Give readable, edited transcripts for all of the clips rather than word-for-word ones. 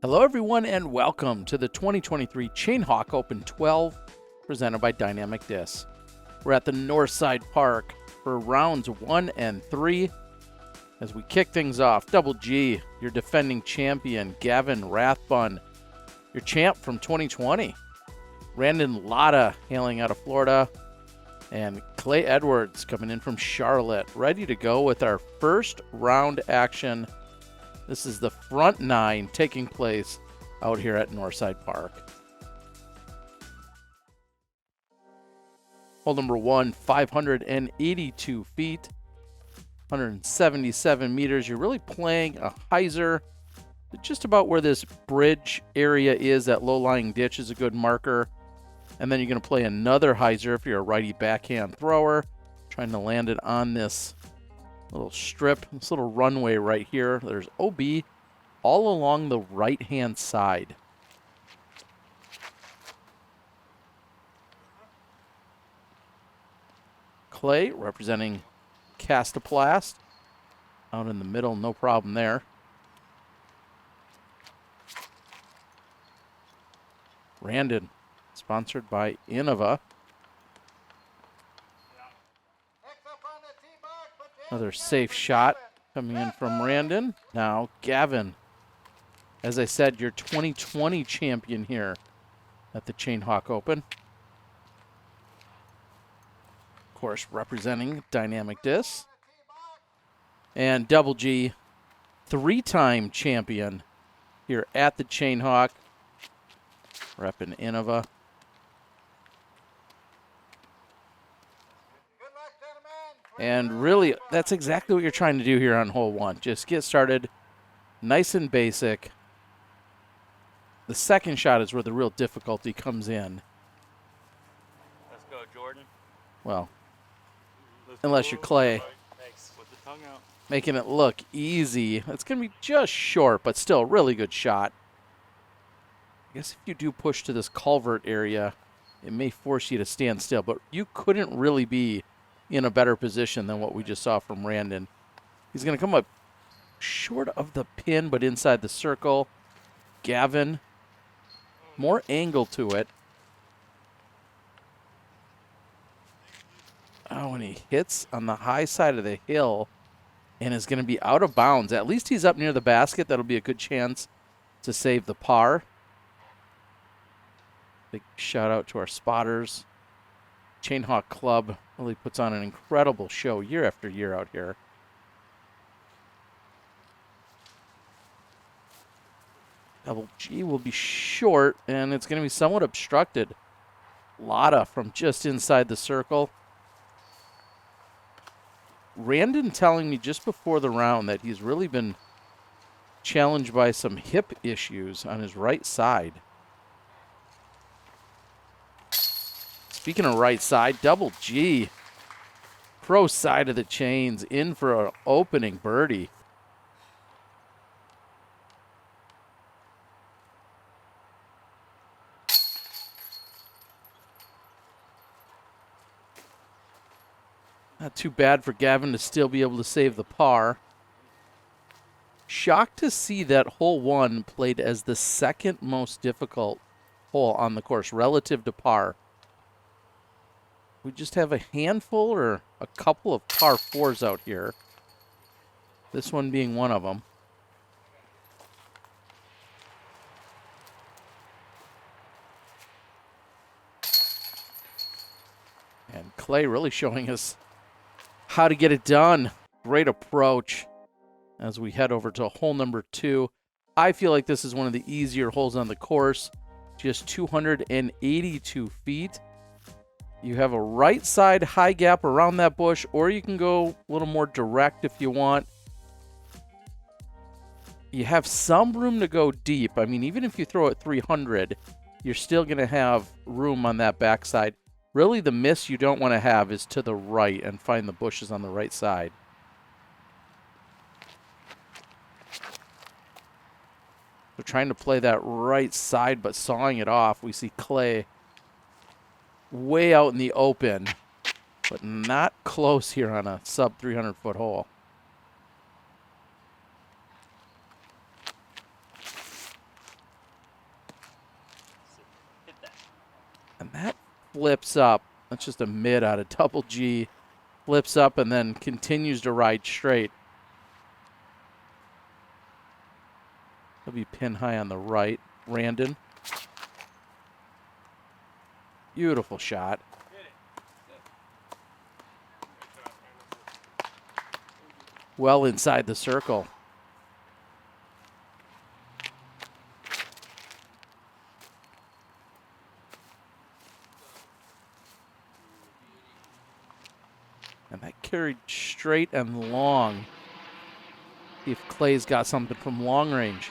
Hello everyone and welcome to the 2023 Chainhawk Open 12 presented by Dynamic Disc. We're at the Northside Park for rounds 1 and 3. As we kick things off, Double G, your defending champion, Gavin Rathbun, your champ from 2020. Randon Latta hailing out of Florida, and Clay Edwards coming in from Charlotte, ready to go with our first round action. This is the front 9 taking place out here at Northside Park. Hole number 1, 582 feet, 177 meters. You're really playing a hyzer. Just about where this bridge area is, that low-lying ditch is a good marker. And then you're going to play another hyzer if you're a righty backhand thrower, trying to land it on this little strip, this little runway right here. There's OB all along the right-hand side. Clay representing Castoplast out in the middle, no problem there. Randon, sponsored by Innova. Another safe shot coming in from Randon. Now Gavin, as I said, your 2020 champion here at the Chainhawk Open. Of course, representing Dynamic Disc. And Double G, 3-time champion here at the Chainhawk, repping Innova. And really, that's exactly what you're trying to do here on hole 1. Just get started nice and basic. The second shot is where the real difficulty comes in. Let's go, Jordan. Well, unless you're Clay. Thanks. Put the tongue out. Making it look easy. It's going to be just short, but still a really good shot. I guess if you do push to this culvert area, it may force you to stand still, but you couldn't really be in a better position than what we just saw from Randon. He's going to come up short of the pin, but inside the circle. Gavin, more angle to it. Oh, and he hits on the high side of the hill and is going to be out of bounds. At least he's up near the basket. That'll be a good chance to save the par. Big shout out to our spotters. Chainhawk Club really puts on an incredible show year after year out here. Double G will be short, and it's going to be somewhat obstructed. Latta from just inside the circle. Randon telling me just before the round that he's really been challenged by some hip issues on his right side. Speaking of right side, Double G, pro side of the chains, in for an opening birdie. Not too bad for Gavin to still be able to save the par. Shocked to see that hole 1 played as the second most difficult hole on the course relative to par. We just have a handful or a couple of par 4s out here. This one being one of them. And Clay really showing us how to get it done. Great approach as we head over to hole number 2. I feel like this is one of the easier holes on the course. Just 282 feet. You have a right side high gap around that bush, or you can go a little more direct if you want. You have some room to go deep. I mean, even if you throw it 300, you're still going to have room on that backside. Really, the miss you don't want to have is to the right and find the bushes on the right side. They're trying to play that right side, but sawing it off. We see Clay way out in the open, but not close here on a sub 300-foot hole. flips up. That's just a mid out of double G. Flips up and then continues to ride straight. He'll be pin high on the right. Randon. Beautiful shot. Well inside the circle. And that carried straight and long. See if Clay's got something from long range.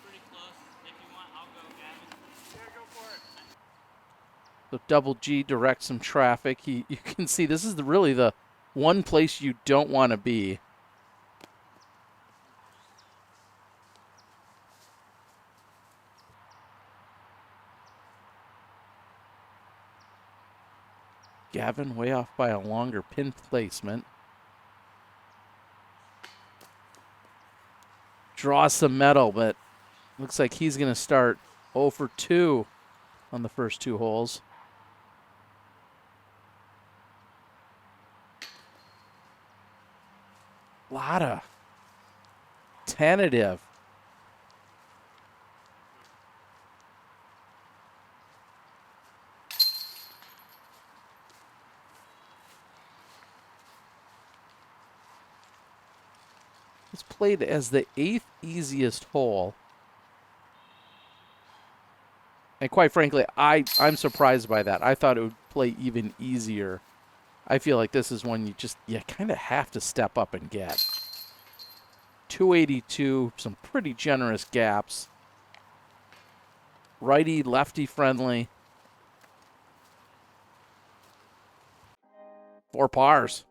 Pretty close. If you want, I'll go, Gavin. Yeah, go for it. So double G directs some traffic. You can see this is really the one place you don't want to be. Gavin way off by a longer pin placement. Draws some metal, but looks like he's going to start 0 for 2 on the first 2 holes. Latta. Tentative. It's played as the 8th easiest hole. And quite frankly, I'm surprised by that. I thought it would play even easier. I feel like this is one you kind of have to step up and get. 282, some pretty generous gaps. Righty, lefty friendly. 4 pars.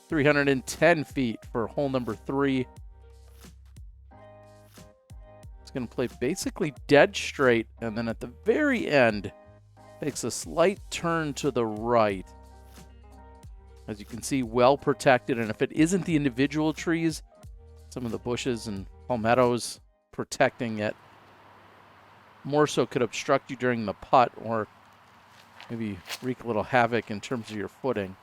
310 feet for hole number 3. It's going to play basically dead straight, and then at the very end, takes a slight turn to the right. As you can see, well protected, and if it isn't the individual trees, some of the bushes and palmettos protecting it, more so could obstruct you during the putt or maybe wreak a little havoc in terms of your footing.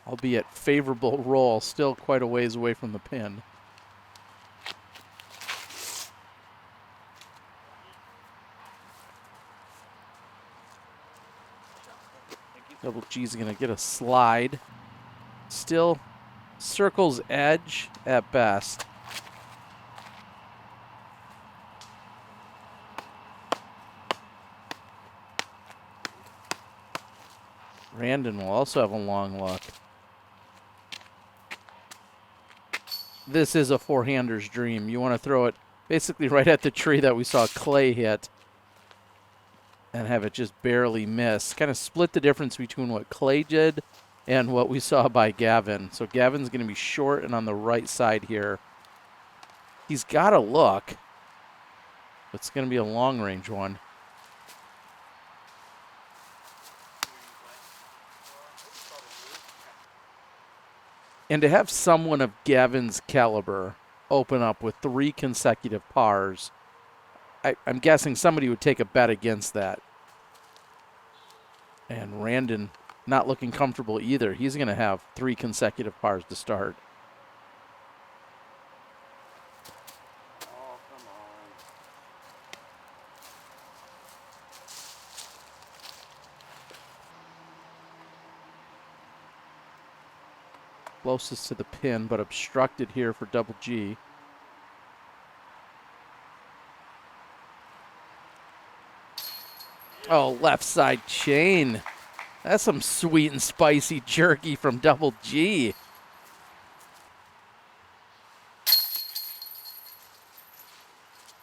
Albeit favorable roll, still quite a ways away from the pin. Double G's going to get a slide. Still circle's edge at best. Randon will also have a long look. This is a four-hander's dream. You want to throw it basically right at the tree that we saw Clay hit and have it just barely miss. Kind of split the difference between what Clay did and what we saw by Gavin. So Gavin's going to be short and on the right side here. He's got a look. It's going to be a long-range one. And to have someone of Gavin's caliber open up with 3 consecutive pars, I'm guessing somebody would take a bet against that. And Randon not looking comfortable either. He's going to have 3 consecutive pars to start. Oh, come on. Closest to the pin, but obstructed here for double G. Oh, left side chain. That's some sweet and spicy jerky from double G.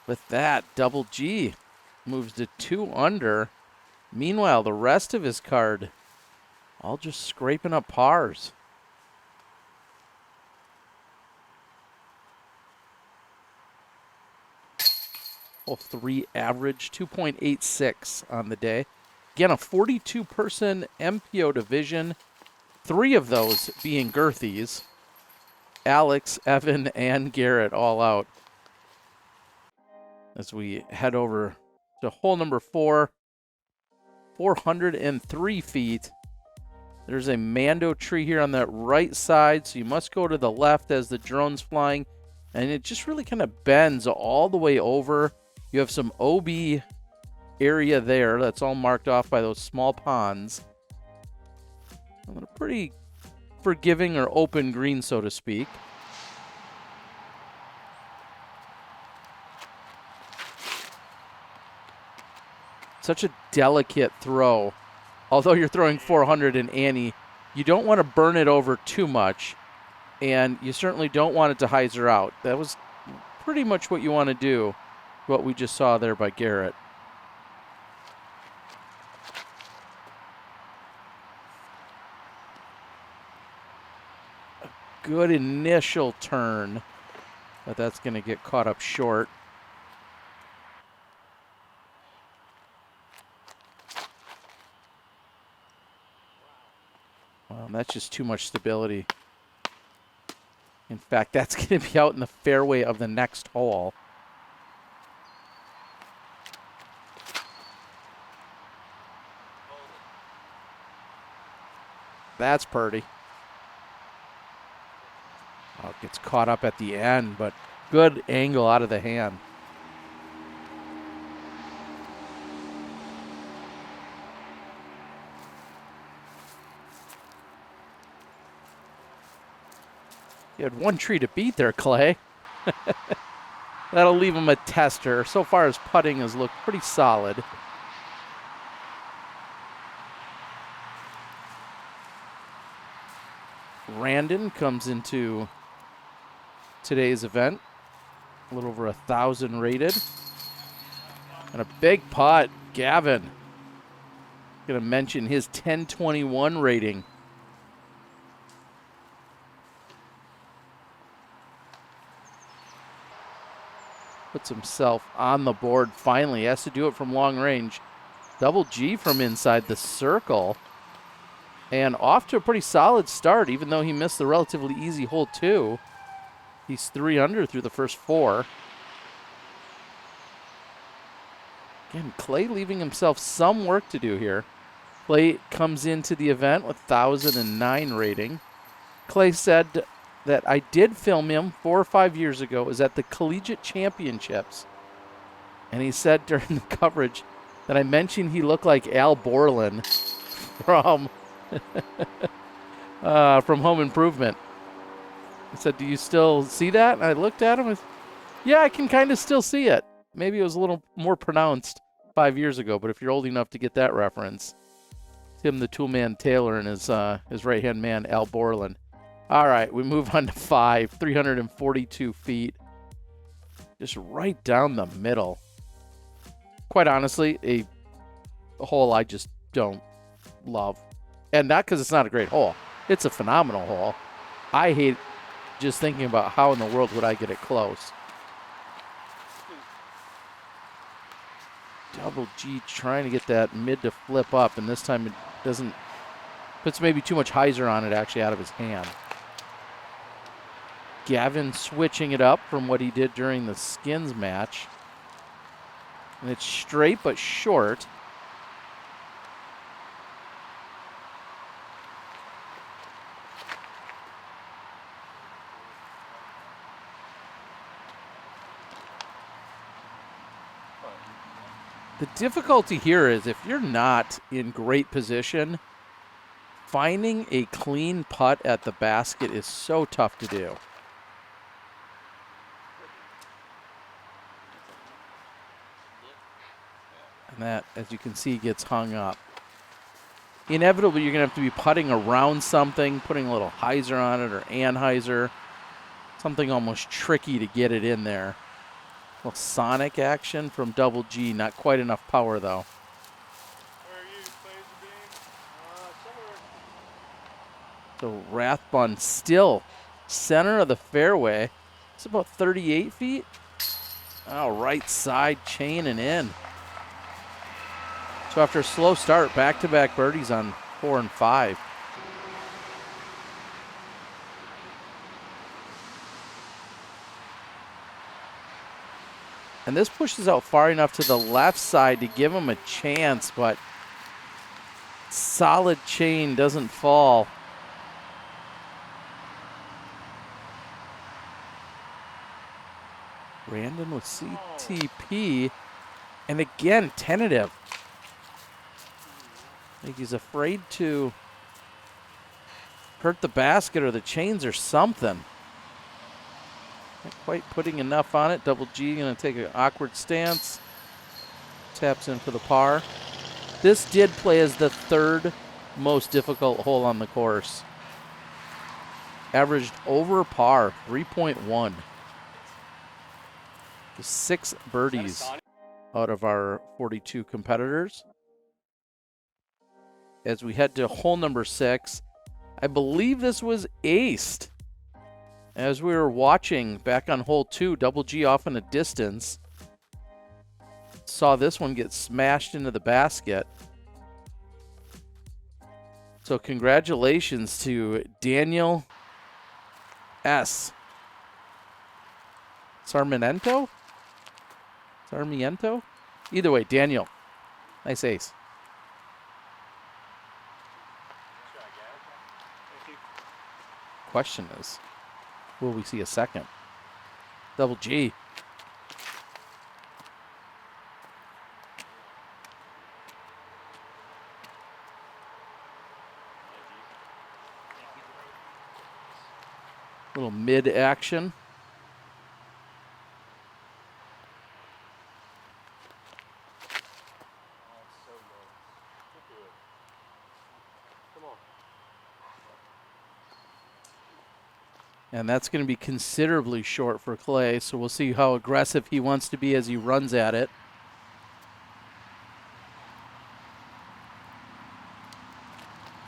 With that, double G moves to 2 under. Meanwhile, the rest of his card all just scraping up pars. Hole 3 average 2.86 on the day. Again, a 42-person MPO division, 3 of those being Gurthies. Alex, Evan, and Garrett all out. As we head over to hole number 4, 403 feet. There's a Mando tree here on that right side, so you must go to the left as the drone's flying, and it just really kind of bends all the way over. You have some OB area there that's all marked off by those small ponds. A pretty forgiving or open green, so to speak. Such a delicate throw. Although you're throwing 400 in Annie, you don't want to burn it over too much, and you certainly don't want it to hyzer out. That was pretty much what you want to do, what we just saw there by Garrett. A good initial turn, but that's going to get caught up short. That's just too much stability. In fact, that's going to be out in the fairway of the next hole. That's pretty. Oh, it gets caught up at the end, but good angle out of the hand. You had one tree to beat there, Clay. That'll leave him a tester. So far, his putting has looked pretty solid. Randon comes into today's event. A little over 1,000 rated. And a big putt, Gavin. Going to mention his 1021 rating. Puts himself on the board finally. He has to do it from long range. Double G from inside the circle. And off to a pretty solid start, even though he missed the relatively easy hole 2. He's 3 under through the first 4. Again, Clay leaving himself some work to do here. Clay comes into the event with 1,009 rating. Clay said that I did film him 4 or 5 years ago. It was at the Collegiate Championships. And he said during the coverage that I mentioned he looked like Al Borland from Home Improvement. I said, do you still see that? And I looked at him and yeah, I can kind of still see it. Maybe it was a little more pronounced 5 years ago, but if you're old enough to get that reference, Tim the Toolman Taylor and his right-hand man, Al Borland. All right, we move on to 5, 342 feet. Just right down the middle. Quite honestly, a hole I just don't love. And not because it's not a great hole. It's a phenomenal hole. I hate just thinking about how in the world would I get it close. Double G trying to get that mid to flip up, and this time it doesn't. Puts maybe too much hyzer on it actually out of his hand. Gavin switching it up from what he did during the skins match. And it's straight but short. The difficulty here is if you're not in great position, finding a clean putt at the basket is so tough to do. And that, as you can see, gets hung up. Inevitably, you're going to have to be putting around something, putting a little hyzer on it or anhyzer, something almost tricky to get it in there. A little sonic action from Double G, not quite enough power though. Where are you? Plays the beam? So Rathbun still center of the fairway. It's about 38 feet. Oh, right side chain and in. So after a slow start, back-to-back birdies on 4 and 5. And this pushes out far enough to the left side to give him a chance, but solid chain doesn't fall. Randon with CTP, and again, tentative. I think he's afraid to hurt the basket or the chains or something. Not quite putting enough on it. Double G going to take an awkward stance. Taps in for the par. This did play as the third most difficult hole on the course. Averaged over par, 3.1. 6 birdies out of our 42 competitors. As we head to hole number 6, I believe this was aced. As we were watching back on hole 2, Double G off in a distance. Saw this one get smashed into the basket. So congratulations to Daniel S. Sarmiento? Either way, Daniel. Nice ace. Question is, will we see a second? Double G. Little mid action. And that's going to be considerably short for Clay, so we'll see how aggressive he wants to be as he runs at it.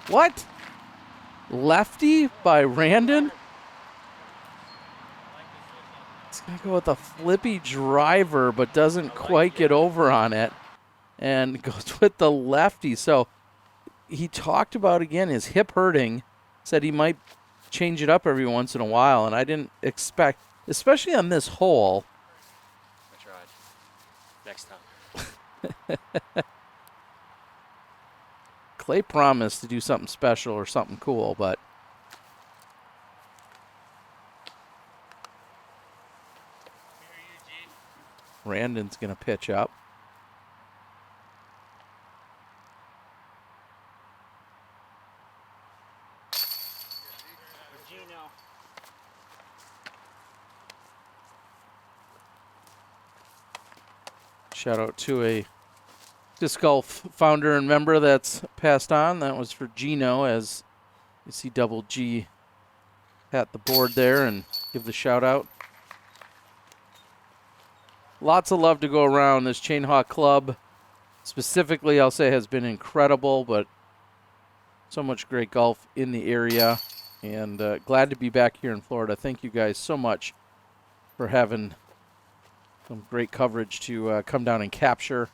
What? Lefty by Randon? He's going to go with a flippy driver, but doesn't quite get over on it. And goes with the lefty. So he talked about, again, his hip hurting. Said he might change it up every once in a while, and I didn't expect, especially on this hole. I tried. Next time. Clay promised to do something special or something cool, but Randon's going to pitch up. Shout out to a disc golf founder and member that's passed on. That was for Gino, as you see Double G pat the board there and give the shout out. Lots of love to go around. This Chain Hawk Club specifically, I'll say, has been incredible, but so much great golf in the area, and glad to be back here in Florida. Thank you guys so much for having some great coverage to come down and capture.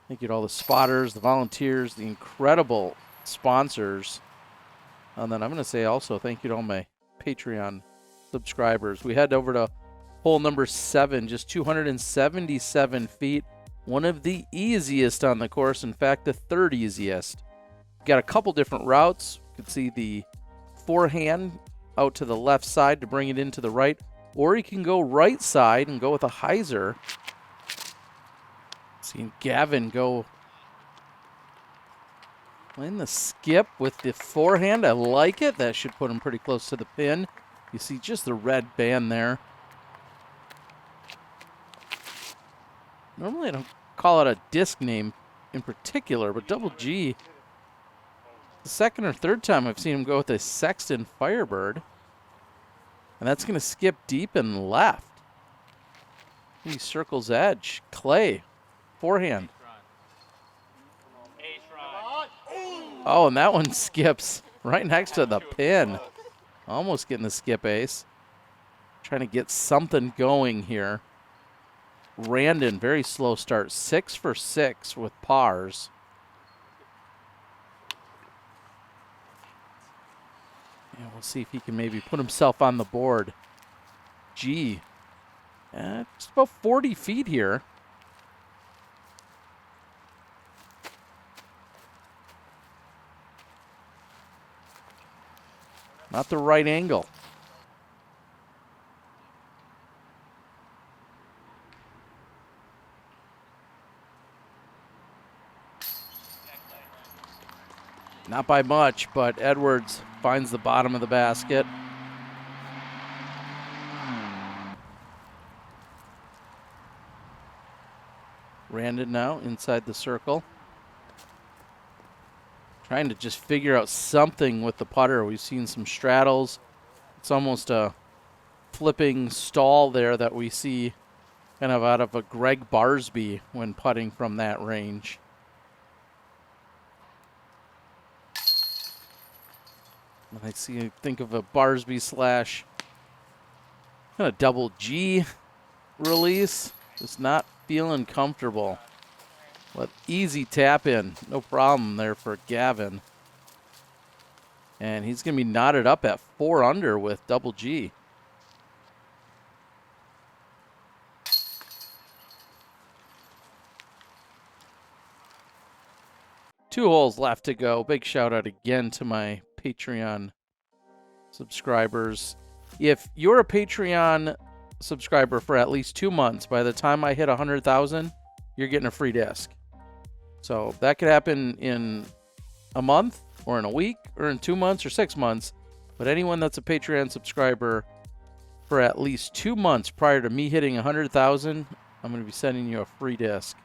Thank you to all the spotters, the volunteers, the incredible sponsors. And then I'm going to say also thank you to all my Patreon subscribers. We head over to hole number 7, just 277 feet. One of the easiest on the course. In fact, the third easiest. Got a couple different routes. You can see the forehand out to the left side to bring it into the right. Or you can go right side and go with a hyzer. Seeing Gavin go in the skip with the forehand. I like it. That should put him pretty close to the pin. You see just the red band there. Normally I don't call it a disc name in particular, but Double G, the second or third time I've seen him go with a Sexton Firebird. And that's going to skip deep and left. He circles edge. Clay, forehand. Oh, and that one skips right next to the pin. Almost getting the skip ace. Trying to get something going here. Randon, very slow start. 6 for 6 with pars. And we'll see if he can maybe put himself on the board. G. Just about 40 feet here. Not the right angle. Not by much, but Edwards finds the bottom of the basket. Randon now inside the circle. Trying to just figure out something with the putter. We've seen some straddles. It's almost a flipping stall there that we see kind of out of a Greg Barsby when putting from that range. I think of a Barsby slash kind of double G release. Just not feeling comfortable. But easy tap in. No problem there for Gavin. And he's going to be knotted up at 4 under with double G. Two holes left to go. Big shout out again to my Patreon subscribers. If you're a Patreon subscriber for at least 2 months, by the time I hit 100,000, you're getting a free disc. So that could happen in a month or in a week or in 2 months or 6 months. But anyone that's a Patreon subscriber for at least 2 months prior to me hitting 100,000, I'm going to be sending you a free disc.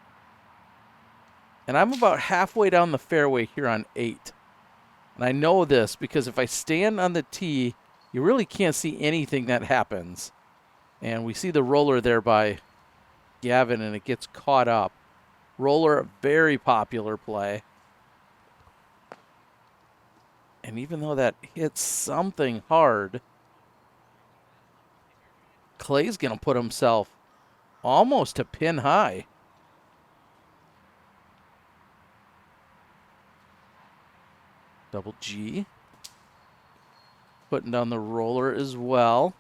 And I'm about halfway down the fairway here on 8. And I know this because if I stand on the tee, you really can't see anything that happens. And we see the roller there by Gavin, and it gets caught up. Roller, very popular play. And even though that hits something hard, Clay's going to put himself almost to pin high. Double G. Putting down the roller as well.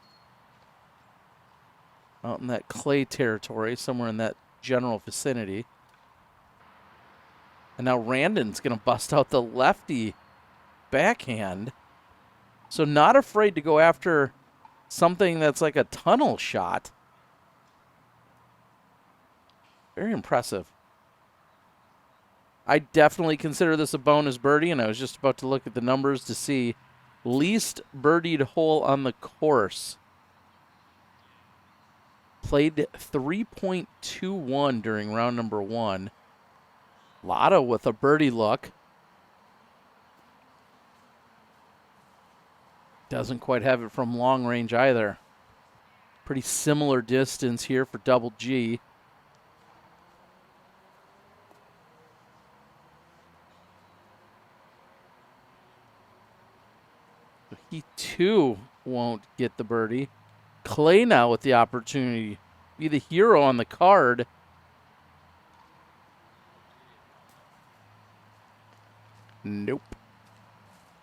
Out in that clay territory, somewhere in that general vicinity. And now Randon's going to bust out the lefty backhand. So not afraid to go after something that's like a tunnel shot. Very impressive. I definitely consider this a bonus birdie, and I was just about to look at the numbers to see least birdied hole on the course. Played 3.21 during round number 1. Latta with a birdie look. Doesn't quite have it from long range either. Pretty similar distance here for double G. He too won't get the birdie. Clay now with the opportunity to be the hero on the card. Nope.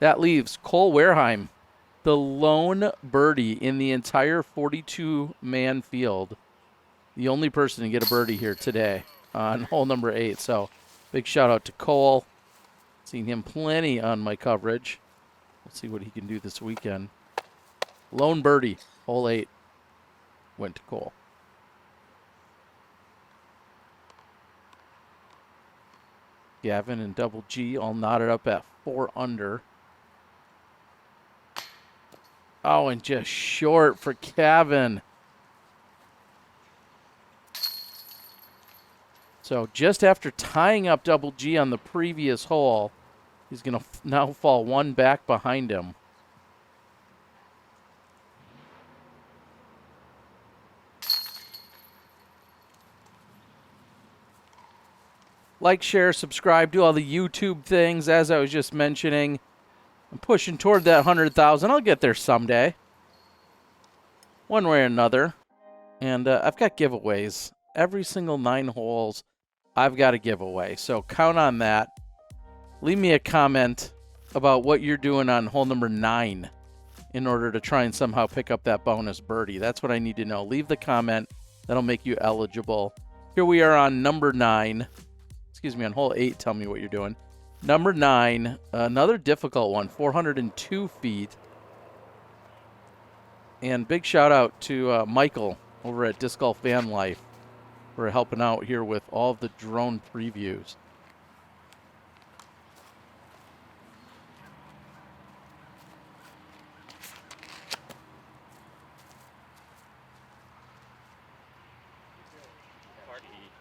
That leaves Cole Wareheim, the lone birdie in the entire 42-man field. The only person to get a birdie here today on hole number 8. So big shout out to Cole. Seen him plenty on my coverage. We'll see what he can do this weekend. Lone birdie, hole 8, went to Cole. Gavin and double G all knotted up at 4 under. Oh, and just short for Gavin. So just after tying up double G on the previous hole, he's going to now fall one back behind him. Like, share, subscribe, do all the YouTube things, as I was just mentioning. I'm pushing toward that 100,000. I'll get there someday. One way or another. And I've got giveaways every single 9 holes I've got a giveaway. So count on that. Leave me a comment about what you're doing on hole number 9 in order to try and somehow pick up that bonus birdie. That's what I need to know. Leave the comment. That'll make you eligible. Here we are on number 9. Excuse me, on hole 8. Tell me what you're doing. Number 9, another difficult one, 402 feet. And big shout out to Michael over at Disc Golf Van Life for helping out here with all of the drone previews.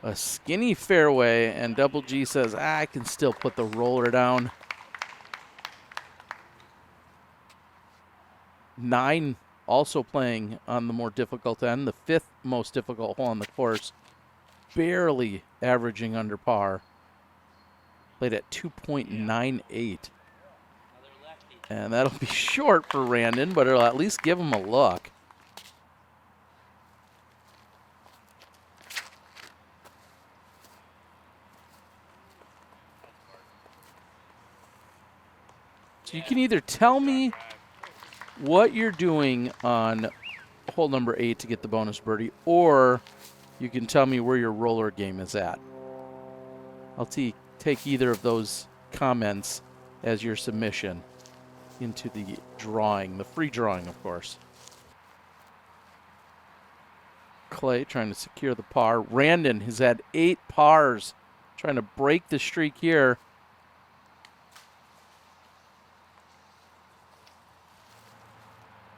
A skinny fairway, and Double G says, I can still put the roller down. 9 also playing on the more difficult end, the 5th most difficult hole on the course, barely averaging under par. Played at 2.98. And that'll be short for Randon, but it'll at least give him a look. So you can either tell me what you're doing on hole number 8 to get the bonus birdie, or you can tell me where your roller game is at. I'll take either of those comments as your submission into the drawing, the free drawing, of course. Clay trying to secure the par. Randon has had 8 pars, trying to break the streak here.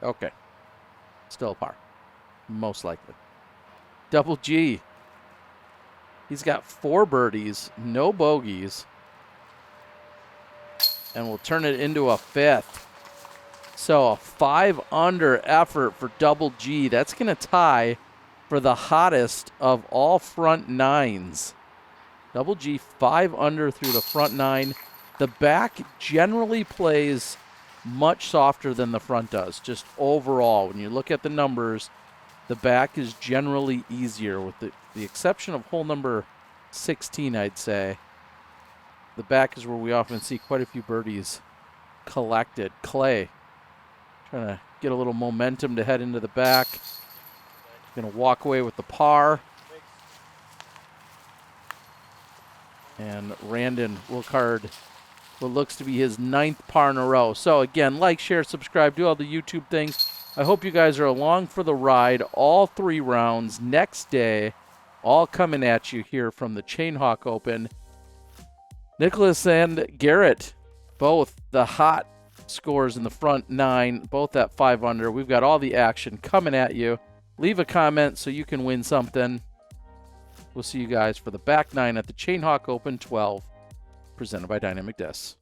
Okay. Still a par. Most likely. Double G. He's got 4 birdies, no bogeys. And we'll turn it into a 5th. So a 5 under effort for Double G. That's going to tie for the hottest of all front 9s. Double G 5 under through the front 9. The back generally plays much softer than the front does. Just overall, when you look at the numbers, the back is generally easier, with the exception of hole number 16, I'd say. The back is where we often see quite a few birdies collected. Clay trying to get a little momentum to head into the back. Going to walk away with the par. And Randon will card what looks to be his 9th par in a row. So again, like, share, subscribe, do all the YouTube things. I hope you guys are along for the ride. All 3 rounds next day, all coming at you here from the Chain Hawk Open. Nicholas and Garrett, both the hot scores in the front 9, both at 5 under. We've got all the action coming at you. Leave a comment so you can win something. We'll see you guys for the back 9 at the Chain Hawk Open 12, presented by Dynamic Discs.